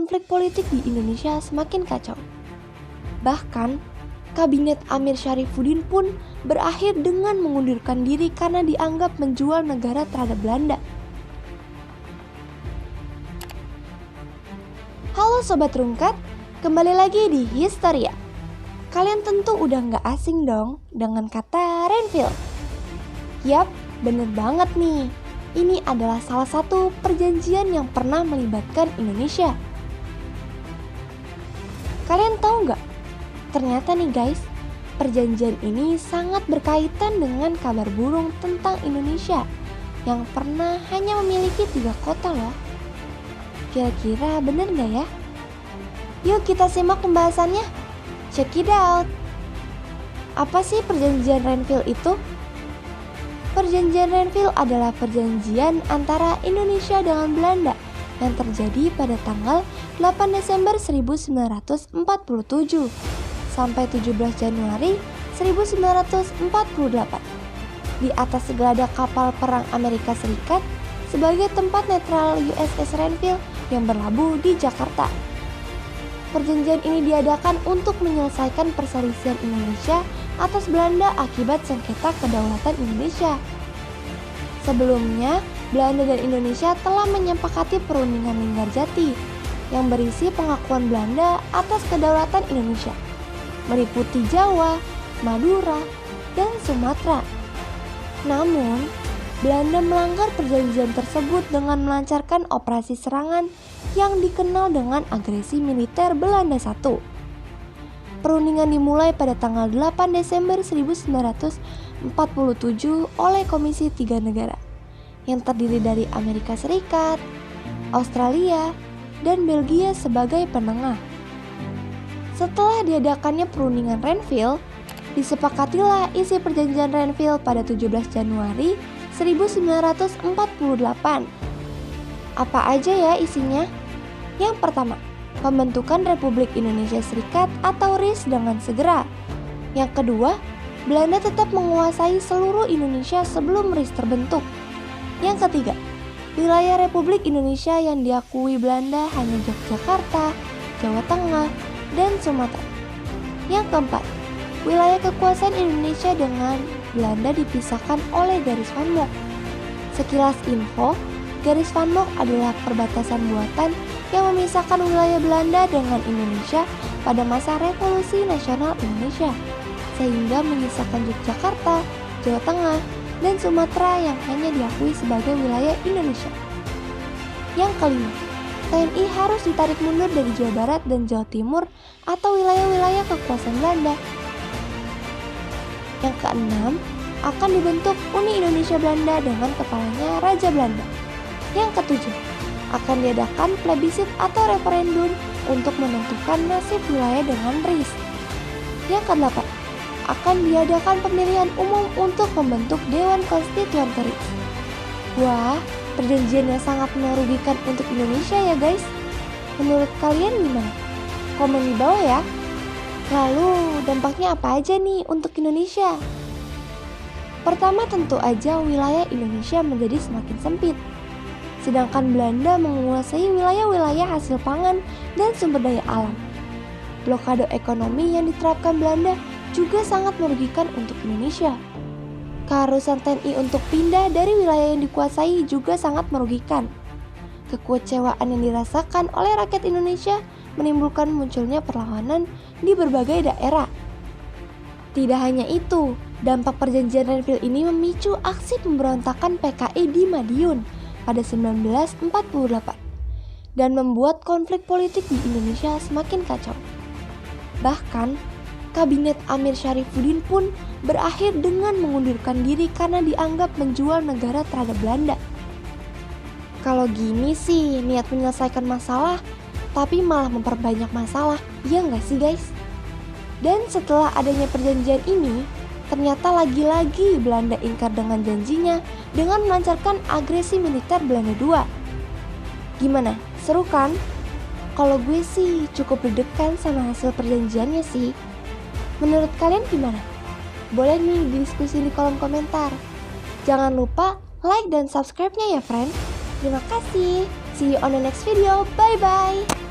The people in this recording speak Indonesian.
konflik politik di Indonesia semakin kacau. Bahkan, Kabinet Amir Syarifuddin pun berakhir dengan mengundurkan diri karena dianggap menjual negara terhadap Belanda. Halo Sobat Rungkat, kembali lagi di Historia. Kalian tentu udah gak asing dong dengan kata Renville. Yap, bener banget nih. Ini adalah salah satu perjanjian yang pernah melibatkan Indonesia. Kalian tahu gak? Ternyata nih guys, perjanjian ini sangat berkaitan dengan kabar burung tentang Indonesia yang pernah hanya memiliki 3 kota loh. Kira-kira bener gak ya? Yuk kita simak pembahasannya. Check it out. Apa sih perjanjian Renville itu? Perjanjian Renville adalah perjanjian antara Indonesia dengan Belanda yang terjadi pada tanggal 8 Desember 1947 sampai 17 Januari 1948 di atas segeladak kapal perang Amerika Serikat sebagai tempat netral USS Renville yang berlabuh di Jakarta. Perjanjian ini diadakan untuk menyelesaikan perselisihan Indonesia atas Belanda akibat sengketa kedaulatan Indonesia. Sebelumnya, Belanda dan Indonesia telah menyepakati perundingan Linggarjati yang berisi pengakuan Belanda atas kedaulatan Indonesia, meliputi Jawa, Madura, dan Sumatera. Namun, Belanda melanggar perjanjian tersebut dengan melancarkan operasi serangan yang dikenal dengan agresi militer Belanda I. Perundingan dimulai pada tanggal 8 Desember 1947 oleh Komisi 3 Negara yang terdiri dari Amerika Serikat, Australia, dan Belgia sebagai penengah. Setelah diadakannya perundingan Renville, disepakatilah isi perjanjian Renville pada 17 Januari 1948. Apa aja ya isinya? Yang pertama, pembentukan Republik Indonesia Serikat atau RIS dengan segera. Yang kedua, Belanda tetap menguasai seluruh Indonesia sebelum RIS terbentuk. Yang ketiga, wilayah Republik Indonesia yang diakui Belanda hanya Yogyakarta, Jawa Tengah, dan Sumatera. Yang keempat, wilayah kekuasaan Indonesia dengan Belanda dipisahkan oleh garis Van Mock. Sekilas info, garis Van Mock adalah perbatasan buatan yang memisahkan wilayah Belanda dengan Indonesia pada masa Revolusi Nasional Indonesia, sehingga menyisakan Yogyakarta, Jawa Tengah, dan Sumatera yang hanya diakui sebagai wilayah Indonesia. Yang kelima, TNI harus ditarik mundur dari Jawa Barat dan Jawa Timur atau wilayah-wilayah kekuasaan Belanda. Yang keenam, akan dibentuk Uni Indonesia Belanda dengan kepalanya Raja Belanda. Yang ketujuh, akan diadakan plebisit atau referendum untuk menentukan nasib wilayah dengan RIS. Yang kedelapan, akan diadakan pemilihan umum untuk membentuk Dewan Konstituan RIS. Wah, perjanjian yang sangat merugikan untuk Indonesia ya guys. Menurut kalian gimana? Komen di bawah ya. Lalu dampaknya apa aja nih untuk Indonesia? Pertama, tentu aja wilayah Indonesia menjadi semakin sempit. Sedangkan Belanda menguasai wilayah-wilayah hasil pangan dan sumber daya alam. Blokade ekonomi yang diterapkan Belanda juga sangat merugikan untuk Indonesia. Keharusan TNI untuk pindah dari wilayah yang dikuasai juga sangat merugikan. Kekecewaan yang dirasakan oleh rakyat Indonesia menimbulkan munculnya perlawanan di berbagai daerah. Tidak hanya itu, dampak perjanjian Renville ini memicu aksi pemberontakan PKI di Madiun pada 1948 dan membuat konflik politik di Indonesia semakin kacau. Bahkan, Kabinet Amir Syarifuddin pun berakhir dengan mengundurkan diri karena dianggap menjual negara terhadap Belanda. Kalau gini sih niat menyelesaikan masalah, tapi malah memperbanyak masalah, ya nggak sih guys? Dan setelah adanya perjanjian ini, ternyata lagi-lagi Belanda ingkar dengan janjinya dengan melancarkan agresi militer Belanda II. Gimana? Seru kan? Kalau gue sih cukup deg-degan sama hasil perjanjiannya sih. Menurut kalian gimana? Boleh nih diskusi di kolom komentar. Jangan lupa like dan subscribe-nya ya friend. Terima kasih. See you on the next video. Bye-bye.